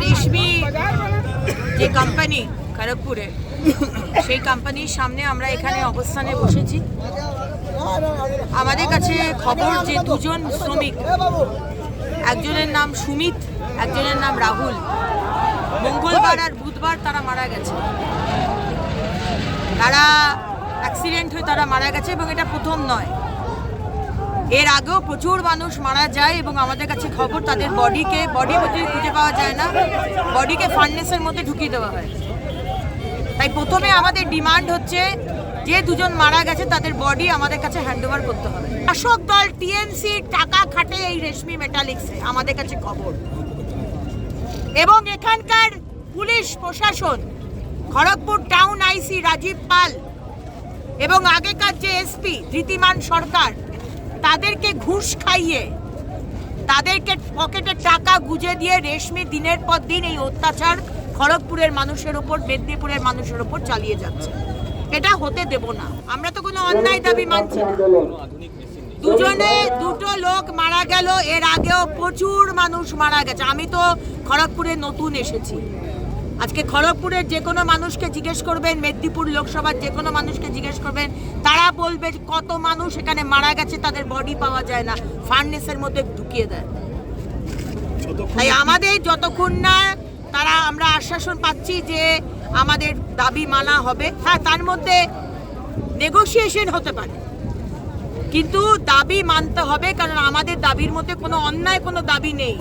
রেশমি যে কোম্পানি খড়গপুরে, সেই কোম্পানির সামনে আমরা এখানে অবস্থানে বসেছি। আমাদের কাছে খবর যে দুজন শ্রমিক, একজনের নাম সুমিত, একজনের নাম রাহুল, মঙ্গলবার আর বুধবার তারা মারা গেছে। তারা অ্যাক্সিডেন্ট হয়ে তারা মারা গেছে এবং এটা প্রথম নয়, এর আগেও প্রচুর মানুষ মারা যায় এবং আমাদের কাছে খবর তাদের বডি খুঁজে পাওয়া যায় না, বডিকে ফার্নেসের মধ্যে ঢুকিয়ে দেওয়া হয়। তাই প্রথমে আমাদের ডিমান্ড হচ্ছে যে দুজন মারা গেছে তাদের বডি আমাদের কাছে হ্যান্ডওভার করতে হবে। শাসক দল টিএমসি টাকা খাটে এই রেশমি মেটালিক্সে, আমাদের কাছে খবর। এবং এখানকার পুলিশ প্রশাসন, খড়গপুর টাউন আইসি রাজীব পাল এবং আগেকার যে এসপি ধৃতিমান সরকার, তাদেরকে ঘুষ খাইয়ে, তাদেরকে পকেটে টাকা গুজে দিয়ে রেশমি দিনের পর দিন এই অত্যাচার খড়গপুরের মানুষের ওপর, মেদিনীপুরের মানুষের ওপর চালিয়ে যাচ্ছে। এটা হতে দেব না। আমরা তো কোনো অন্যায় দাবি মানছি না। দুটো লোক মারা গেল, এর আগেও প্রচুর মানুষ মারা গেছে। আমি তো খড়গপুরে নতুন এসেছি। আজকে খড়গপুরের যে কোনো মানুষকে জিজ্ঞেস করবেন, মেদিনীপুর লোকসভার যে কোনো মানুষকে জিজ্ঞেস করবেন, তারা বলবে কত মানুষ এখানে মারা গেছে, তাদের বডি পাওয়া যায় না, ফার্নেসের মধ্যে ঢুকিয়ে দেয়। তাই আমাদের যতক্ষণ না আমরা আশ্বাসন পাচ্ছি যে আমাদের দাবি মানা হবে, হ্যাঁ তার মধ্যে নেগোসিয়েশন হতে পারে, কিন্তু দাবি মানতে হবে, কারণ আমাদের দাবির মধ্যে কোনো অন্যায় কোনো দাবি নেই।